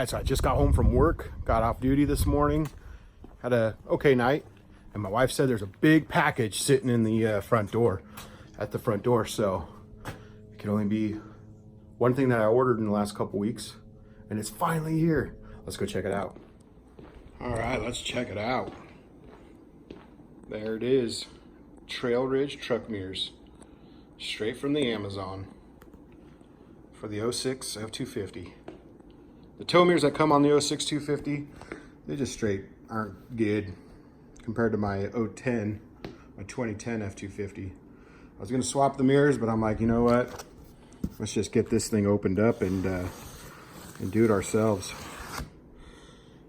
right, so I just got home from work, got off duty this morning, had a okay night, and my wife said there's a big package sitting in the front door, at the front door, so it can only be one thing that I ordered in the last couple weeks, and it's finally here. Let's go check it out. All right, let's check it out. There it is, Trail Ridge truck mirrors, straight from the Amazon for the 06 F250. The tow mirrors that come on the 06 250, they just straight aren't good compared to my 010, my 2010 F250. I was gonna swap the mirrors, but I'm like, you know what? Let's just get this thing opened up and do it ourselves.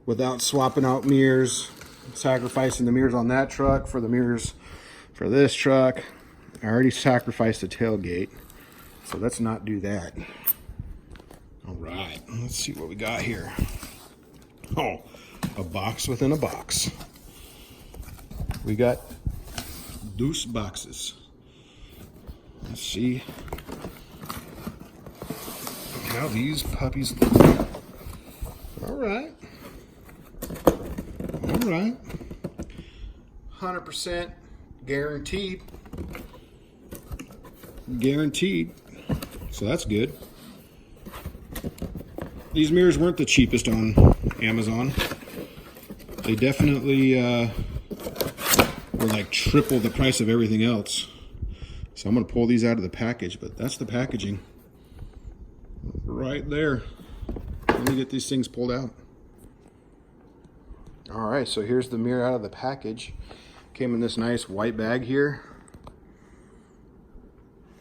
Without swapping out mirrors, sacrificing the mirrors on that truck for the mirrors for this truck. I already sacrificed the tailgate, so let's not do that. All right, let's see what we got here. Oh, a box within a box. We got loose boxes. Let's see how these puppies look. All right. All right. 100% guaranteed. Guaranteed. So that's good. These mirrors weren't the cheapest on Amazon. They definitely were like triple the price of everything else. So I'm gonna pull these out of the package, but that's the packaging right there. Let me get these things pulled out. All right, so here's the mirror out of the package. Came in this nice white bag here.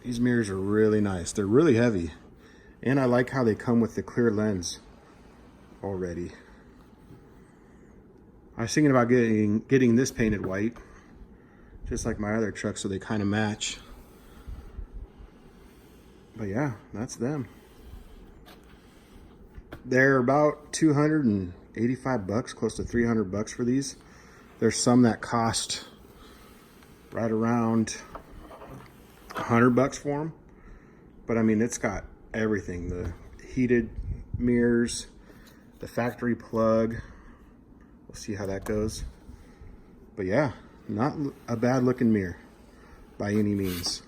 These mirrors are really nice. They're really heavy. And I like how they come with the clear lens already. I was thinking about getting this painted white, just like my other truck, so they kind of match. But yeah, that's them. They're about 285 bucks, close to 300 bucks for these. There's some that cost right around 100 bucks for them. But I mean, it's got everything, the heated mirrors, the factory plug. We'll see how that goes. But yeah, not a bad looking mirror by any means.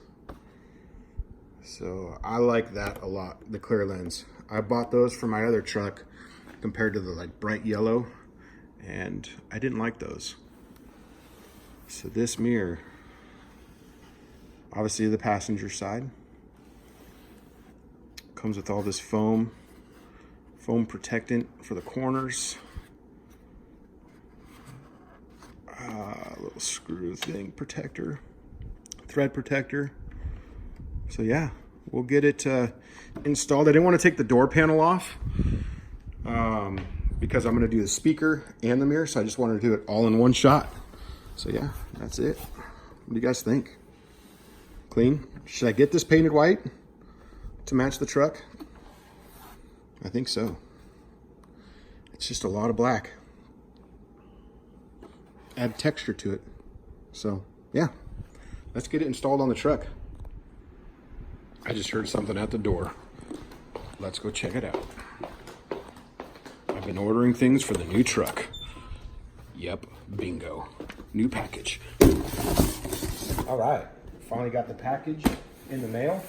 So I like that a lot, the clear lens. I bought those for my other truck compared to the like bright yellow, and I didn't like those. So this mirror, obviously the passenger side, comes with all this foam protectant for the corners. Little screw thing protector, thread protector. So yeah, we'll get it installed. I didn't want to take the door panel off because I'm going to do the speaker and the mirror, so I just wanted to do it all in one shot. So yeah, that's it. What do you guys think? Clean? Should I get this painted white to match the truck? I think so. It's just a lot of black. Add texture to it. So yeah, let's get it installed on the truck. I just heard something at the door. Let's go check it out. I've been ordering things for the new truck. Yep, bingo. New package. All right, finally got the package in the mail.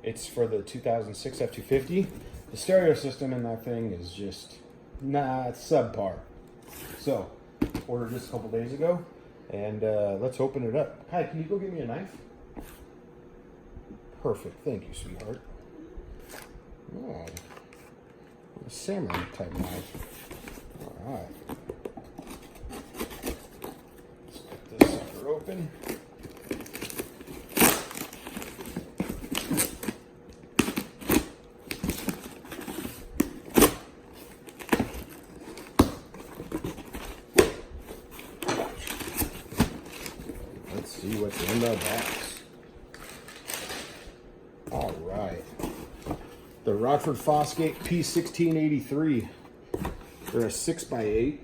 It's for the 2006 F250. The stereo system in that thing is just, it's subpar. So, ordered this a couple days ago, and let's open it up. Hi, can you go get me a knife? Perfect, thank you, sweetheart. Oh, a samurai type knife. All right. Let's get this sucker open. Let's see what's in the box. All right. The Rockford Fosgate P1683. They're a 6x8.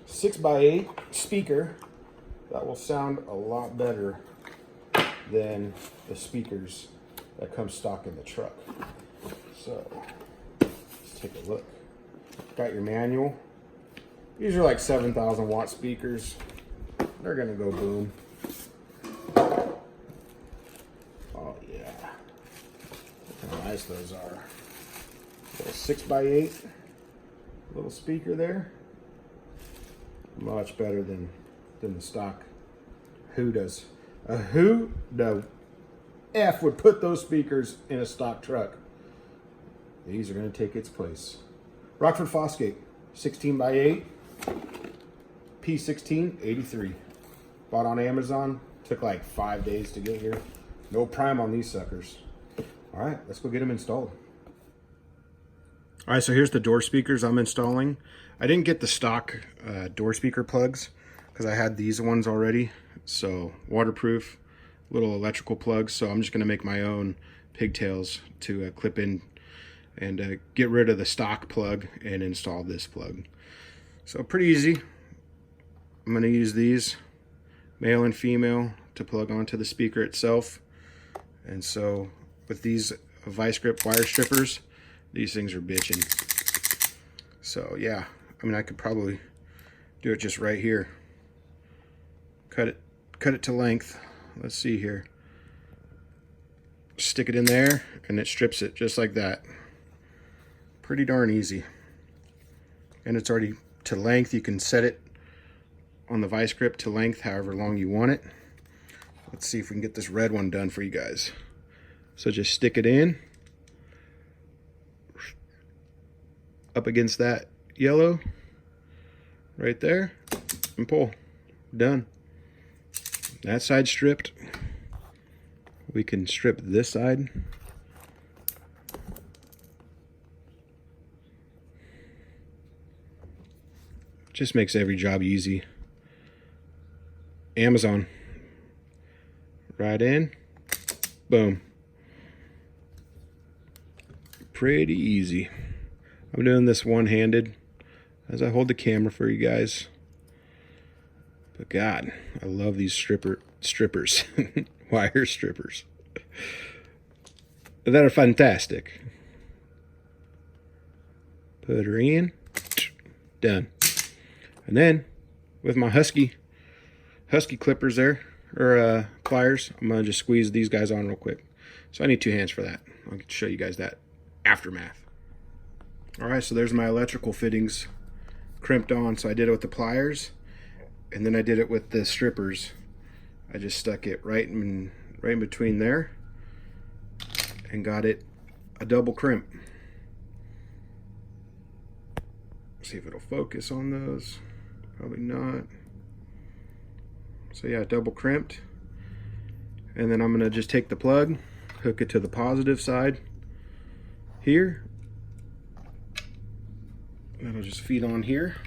Six by 8 speaker that will sound a lot better than the speakers that come stock in the truck. So let's take a look. Got your manual. These are like 7,000 watt speakers. They're gonna go boom. Oh yeah. Look how nice those are. Little 6x8 little speaker there. Much better than the stock. Who the F would put those speakers in a stock truck? These are going to take its place. Rockford Fosgate, 16x8, P16, 83. Bought on Amazon. Took like 5 days to get here. No prime on these suckers. All right, let's go get them installed. All right, so here's the door speakers I'm installing. I didn't get the stock door speaker plugs because I had these ones already. So waterproof, little electrical plugs. So I'm just gonna make my own pigtails to clip in and get rid of the stock plug and install this plug. So pretty easy. I'm gonna use these, male and female, to plug onto the speaker itself. And so with these vice grip wire strippers, these things are bitching. So yeah, I mean, I could probably do it just right here. Cut it to length. Let's see here. Stick it in there and it strips it just like that. Pretty darn easy. And it's already to length. You can set it on the vice grip to length however long you want it. Let's see if we can get this red one done for you guys. So just stick it in up against that yellow right there and pull. Done. That side stripped. We can strip this side. Just makes every job easy. Amazon. Right in. Boom. Pretty easy. I'm doing this one-handed as I hold the camera for you guys. But God, I love these strippers, wire strippers. That are fantastic. Put her in, done. And then with my husky clippers there, or pliers, I'm gonna just squeeze these guys on real quick. So I need 2 hands for that. I'll show you guys that aftermath. All right, so there's my electrical fittings crimped on. So I did it with the pliers, and then I did it with the strippers. I just stuck it right in between there and got it a double crimp. See if it'll focus on those. Probably not. So yeah, double crimped. And then I'm gonna just take the plug, hook it to the positive side here. That'll just feed on here.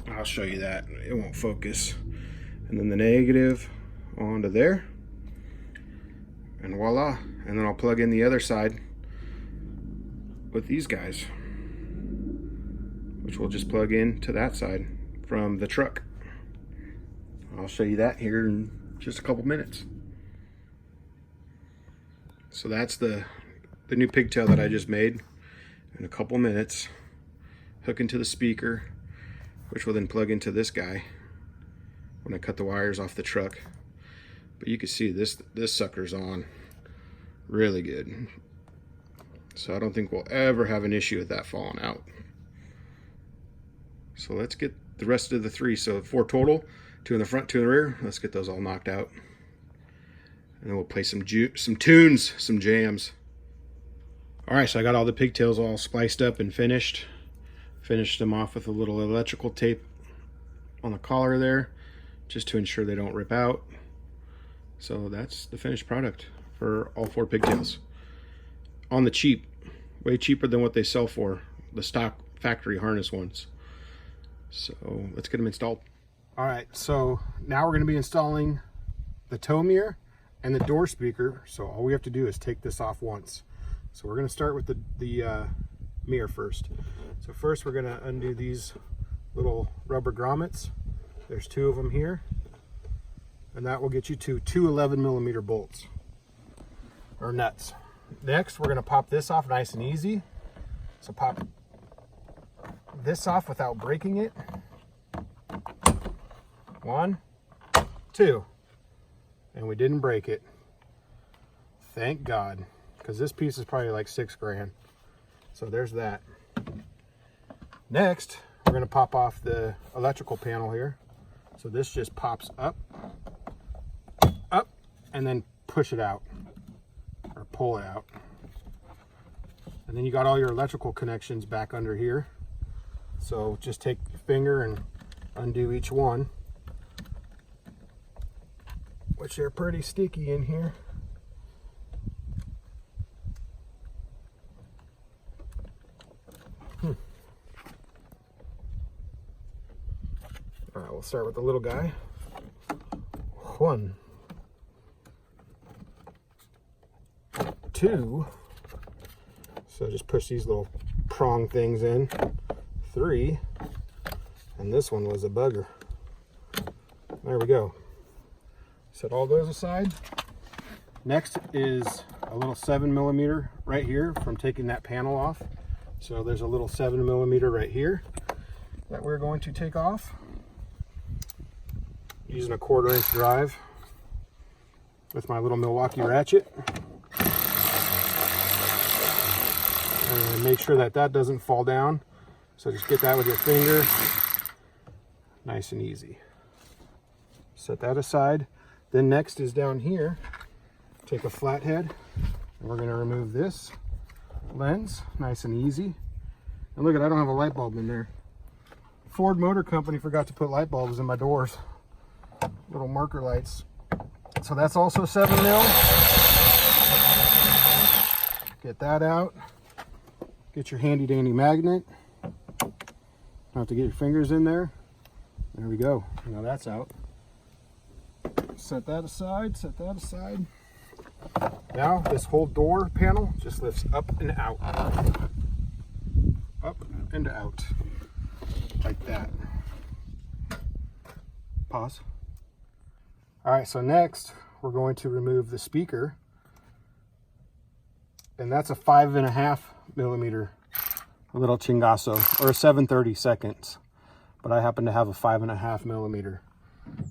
I'll show you that. It won't focus. And then the negative onto there. And voila. And then I'll plug in the other side with these guys, which will just plug in to that side from the truck. I'll show you that here in just a couple minutes. So that's the new pigtail that I just made in a couple minutes. Hook into the speaker, which will then plug into this guy when I cut the wires off the truck. But you can see this sucker's on really good. So I don't think we'll ever have an issue with that falling out. So let's get the rest of the 3. So 4 total, 2 in the front, 2 in the rear. Let's get those all knocked out. And then we'll play some tunes, some jams. All right, so I got all the pigtails all spliced up and finished. Finished them off with a little electrical tape on the collar there, just to ensure they don't rip out. So that's the finished product for all 4 pigtails. On the cheap, way cheaper than what they sell for, the stock factory harness ones. So let's get them installed. All right, so now we're gonna be installing the tow mirror and the door speaker. So all we have to do is take this off once. So we're gonna start with the mirror first. So first we're gonna undo these little rubber grommets There's 2 of them here. And that will get you to 2 11mm bolts or nuts. Next, we're going to pop this off nice and easy. So pop this off without breaking it. 1, 2. And we didn't break it. Thank God, because this piece is probably like $6 grand. So there's that. Next, we're going to pop off the electrical panel here. So this just pops up, and then push it out, or pull it out. And then you got all your electrical connections back under here. So just take your finger and undo each one, which are pretty sticky in here. All right, we'll start with the little guy. 1, 2. So just push these little prong things in. 3. And this one was a bugger. There we go. Set all those aside. Next is a little 7mm right here from taking that panel off. So there's a little 7mm right here that we're going to take off. Using a 1/4 inch drive with my little Milwaukee ratchet. And make sure that that doesn't fall down. So just get that with your finger. Nice and easy. Set that aside. Then next is down here. Take a flathead and we're going to remove this lens. Nice and easy. And look at, I don't have a light bulb in there. Ford Motor Company forgot to put light bulbs in my doors. Little marker lights. So that's also 7mm. Get that out. Get your handy dandy magnet. Don't have to get your fingers in there. There we go. Now that's out. Set that aside, set that aside. Now this whole door panel just lifts up and out. Up and out. Like that. Pause. All right, so next we're going to remove the speaker. And that's a 5.5mm little Chingazo, or a 7/32. But I happen to have a 5.5mm.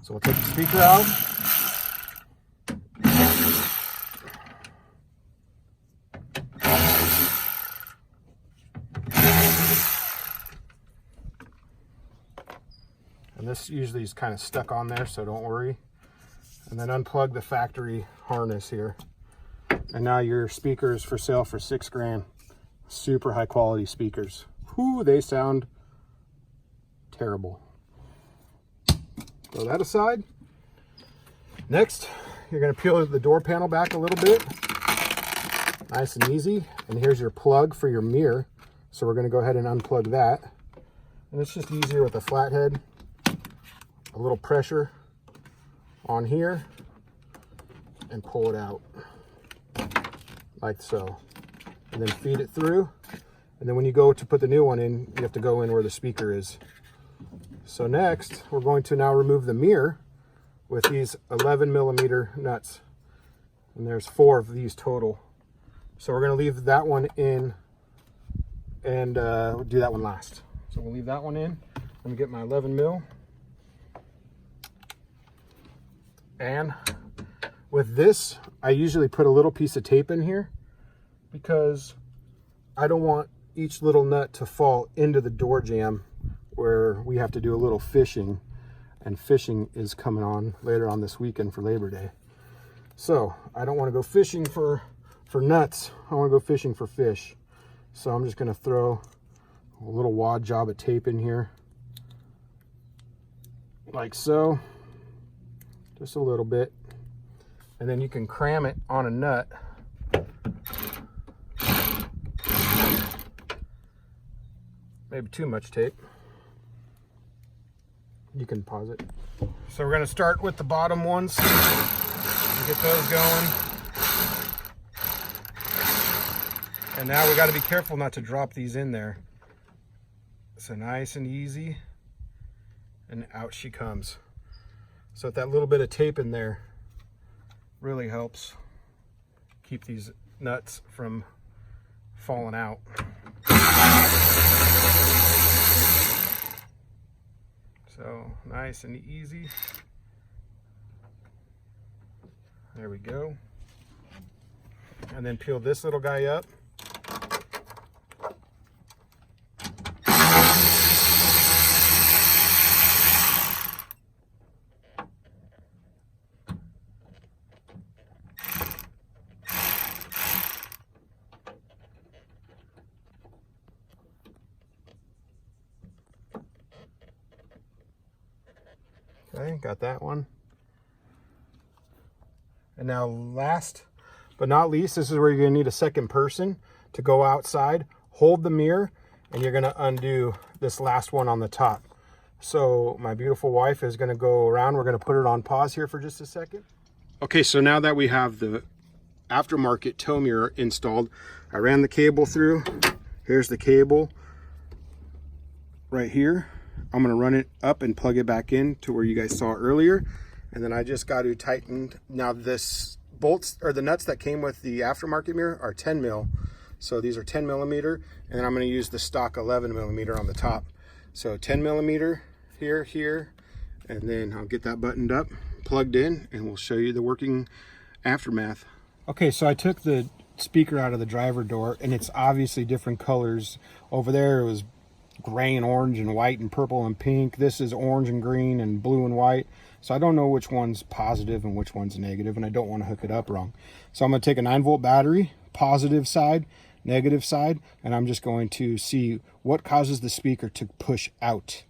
So we'll take the speaker out. And this usually is kind of stuck on there, so don't worry. And then unplug the factory harness here. And now your speaker is for sale for $6 grand. Super high quality speakers. Whoo, they sound terrible. Throw that aside. Next, you're going to peel the door panel back a little bit. Nice and easy. And here's your plug for your mirror. So we're going to go ahead and unplug that. And it's just easier with a flathead. A little pressure on here and pull it out like so. And then feed it through. And then when you go to put the new one in, you have to go in where the speaker is. So next, we're going to now remove the mirror with these 11mm nuts. And there's 4 of these total. So we're going to leave that one in and do that one last. So we'll leave that one in. Let me get my 11mm. And with this, I usually put a little piece of tape in here because I don't want each little nut to fall into the door jamb where we have to do a little fishing, and fishing is coming on later on this weekend for Labor Day. So I don't want to go fishing for nuts. I want to go fishing for fish. So I'm just going to throw a little wad job of tape in here like so, just a little bit, and then you can cram it on a nut. Maybe too much tape. You can pause it. So we're going to start with the bottom ones and get those going. And now we got to be careful not to drop these in there. So nice and easy. and out she comes. So that little bit of tape in there really helps keep these nuts from falling out. So nice and easy. There we go. And then peel this little guy up. Okay, got that one. And now last but not least, this is where you're gonna need a second person to go outside, hold the mirror, and you're gonna undo this last one on the top. So my beautiful wife is gonna go around. We're gonna put it on pause here for just a second. Okay, so now that we have the aftermarket tow mirror installed, I ran the cable through. Here's the cable right here. I'm gonna run it up and plug it back in to where you guys saw earlier. And then I just got to tighten. Now this bolts or the nuts that came with the aftermarket mirror are 10 mil. So these are 10 millimeter, and then I'm going to use the stock 11 millimeter on the top. So 10 millimeter here, and then I'll get that buttoned up, plugged in, and we'll show you the working aftermath. Okay, so I took the speaker out of the driver door, and it's obviously different colors. Over there it was gray and orange and white and purple and pink. This is orange and green and blue and white. So I don't know which one's positive and which one's negative, and I don't want to hook it up wrong. So I'm going to take a 9-volt battery, positive side, negative side, and I'm just going to see what causes the speaker to push out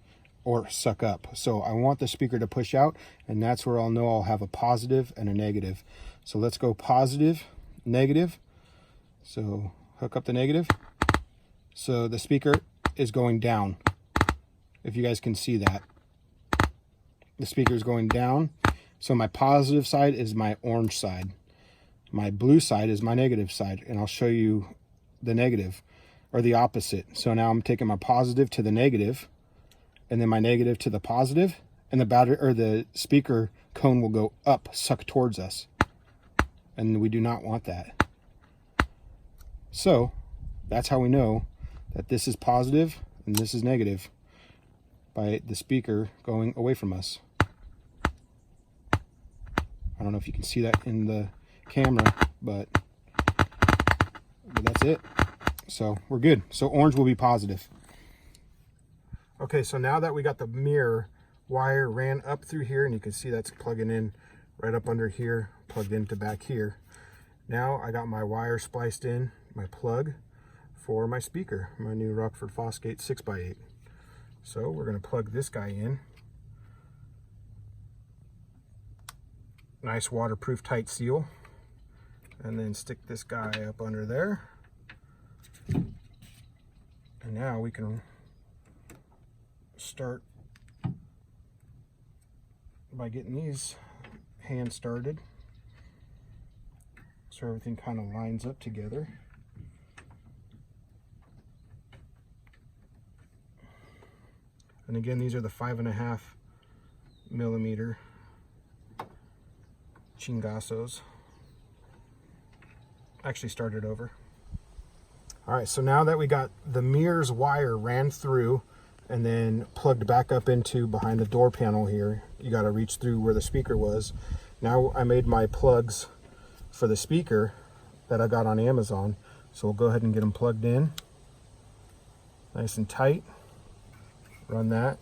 or suck up. So I want the speaker to push out, and that's where I'll know I'll have a positive and a negative. So let's go positive, negative. So hook up the negative. So the speaker is going down, if you guys can see that. The speaker is going down. So my positive side is my orange side. My blue side is my negative side, and I'll show you the negative or the opposite. So now I'm taking my positive to the negative, and then my negative to the positive, and the battery or the speaker cone will go up, suck towards us. And we do not want that. So that's how we know that this is positive and this is negative, by the speaker going away from us. I don't know if you can see that in the camera, but that's it. So we're good. So orange will be positive. Okay, so now that we got the mirror wire ran up through here, and you can see that's plugging in right up under here, plugged into back here. Now I got my wire spliced in, my plug for my speaker, my new Rockford Fosgate 6x8. So we're going to plug this guy in. Nice waterproof tight seal. And then stick this guy up under there. And now we can start by getting these hands started, so everything kind of lines up together. And again, these are the 5.5 millimeter Chingazos. Actually started over. All right, so now that we got the mirror's wire ran through and then plugged back up into behind the door panel here, you got to reach through where the speaker was. Now I made my plugs for the speaker that I got on Amazon. So we'll go ahead and get them plugged in. Nice and tight. Run that.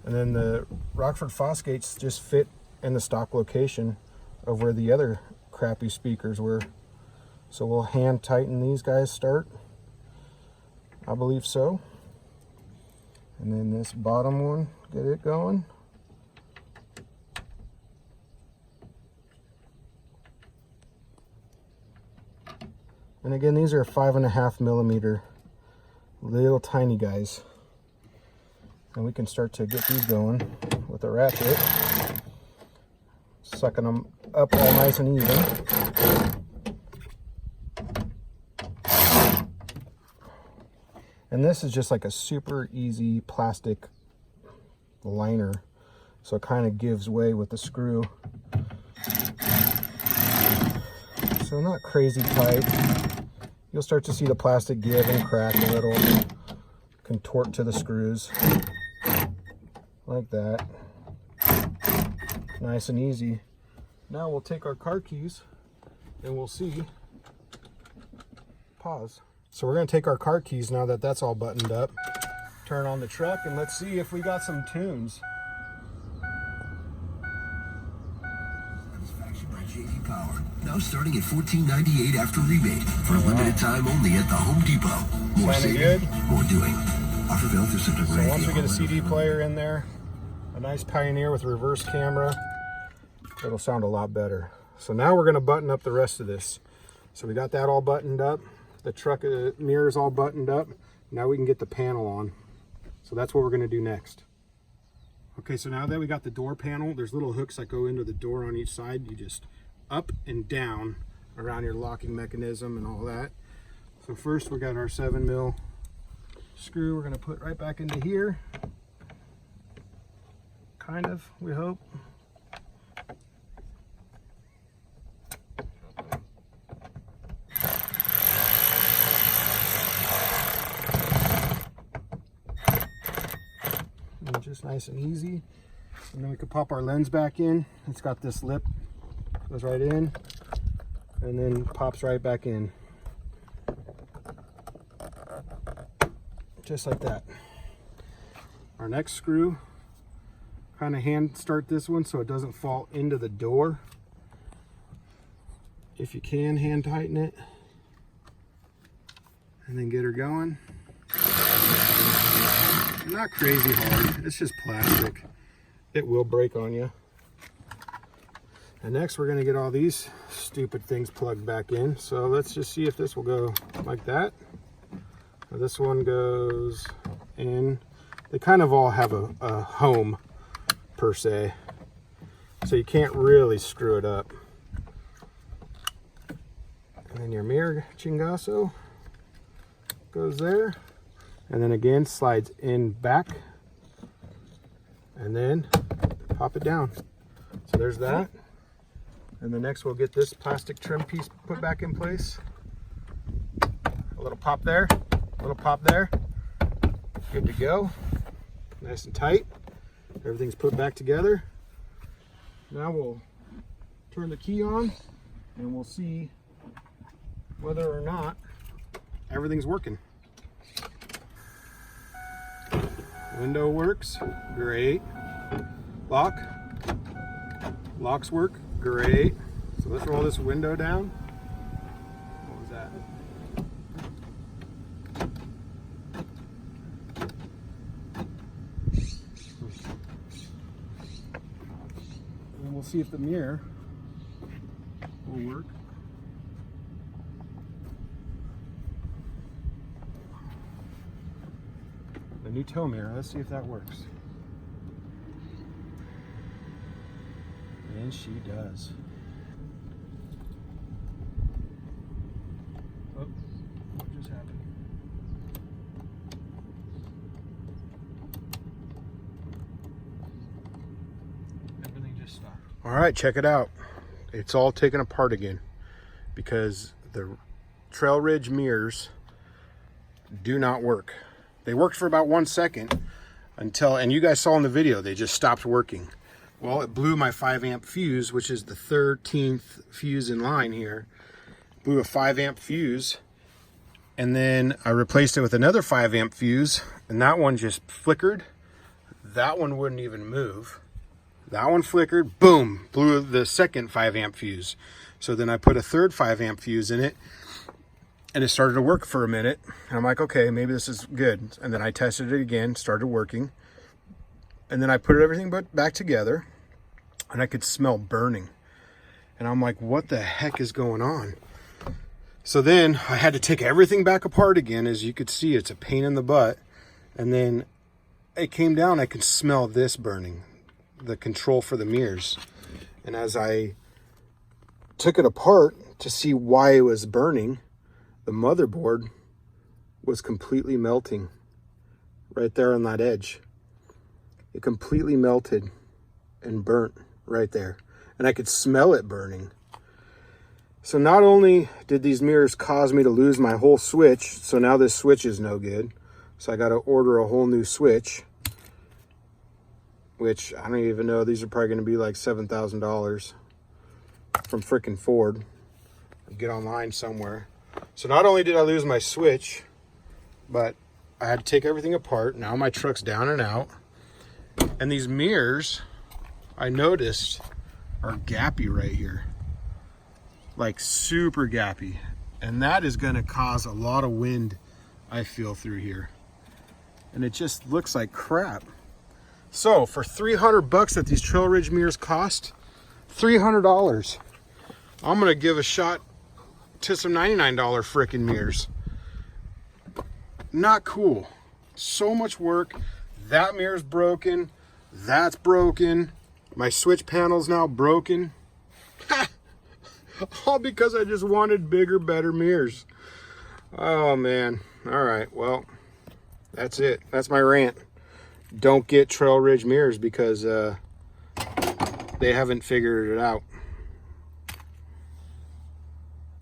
And then the Rockford Fosgates just fit in the stock location of where the other crappy speakers were. So we'll hand tighten these guys start. I believe so. And then this bottom one, get it going. And again, these are 5.5 millimeter, little tiny guys. And we can start to get these going with a ratchet, sucking them up all nice and even. And this is just like a super easy plastic liner, so it kind of gives way with the screw. So not crazy tight. You'll start to see the plastic give and crack a little, contort to the screws like that. Nice and easy. Now we'll take our car keys and we'll see. Pause. So we're going to take our car keys now that that's all buttoned up, turn on the truck, and let's see if we got some tunes. Satisfaction by J.D. Power. Now starting at $14.98 after rebate for a limited time only at the Home Depot. More Sounding saving, good? more doing. Offer valid through September 18th. So once we get a CD player in there, a nice Pioneer with reverse camera, it'll sound a lot better. So now we're going to button up the rest of this. So we got that all buttoned up. The truck mirrors all buttoned up. Now we can get the panel on. So that's what we're going to do next. Okay, so now that we got the door panel, there's little hooks that go into the door on each side. You just up and down around your locking mechanism and all that. So first we got our 7mm screw we're going to put right back into here. Kind of, we hope. And just nice and easy. And then we could pop our lens back in. It's got this lip, goes right in, and then pops right back in. Just like that. Our next screw, kind of hand start this one so it doesn't fall into the door. If you can, hand tighten it and then get her going. Not crazy hard, it's just plastic. It will break on you. And next we're going to get all these stupid things plugged back in. So let's just see if this will go like that. Now this one goes in. They kind of all have a home per se, so you can't really screw it up. And then your mirror chingazo goes there, and then again slides in back, and then pop it down. So there's that. And the next we'll get this plastic trim piece put back in place. A little pop there, a little pop there. Good to go. Nice and tight. Everything's put back together. Now we'll turn the key on and we'll see whether or not everything's working. Window works, great. Locks work, great. So let's roll this window down. What was that? And we'll see if the mirror will work. The new tow mirror, let's see if that works. And she does. Oh, what just happened? Everything just stopped. All right, check it out. It's all taken apart again because the Trail Ridge mirrors do not work. They worked for about 1 second until, and you guys saw in the video, they just stopped working. Well, it blew my 5-amp fuse, which is the 13th fuse in line here. Blew a 5-amp fuse, and then I replaced it with another 5-amp fuse, and that one just flickered. That one wouldn't even move. That one flickered, boom, blew the second 5-amp fuse. So then I put a third 5-amp fuse in it, and it started to work for a minute. And I'm like, okay, maybe this is good. And then I tested it again, started working. And then I put everything back together, and I could smell burning. And I'm like, what the heck is going on? So then I had to take everything back apart again. As you could see, it's a pain in the butt. And then it came down, I could smell this burning, the control for the mirrors. And as I took it apart to see why it was burning, the motherboard was completely melting right there on that edge. it completely melted and burnt right there. And I could smell it burning. So not only did these mirrors cause me to lose my whole switch, so now this switch is no good. So I got to order a whole new switch, which I don't even know. These are probably going to be like $7,000 from frickin' Ford. Get online somewhere. So not only did I lose my switch, but I had to take everything apart. Now my truck's down and out. And these mirrors, I noticed, are gappy right here. Like super gappy. And that is going to cause a lot of wind, I feel, through here. And it just looks like crap. So for $300 that these Trail Ridge mirrors cost, $300, I'm going to give a shot to some $99 frickin' mirrors. Not cool. So much work. That mirror's broken. That's broken. My switch panel's now broken. All because I just wanted bigger, better mirrors. Oh man. All right, well, that's it. That's my rant. Don't get Trail Ridge mirrors because they haven't figured it out.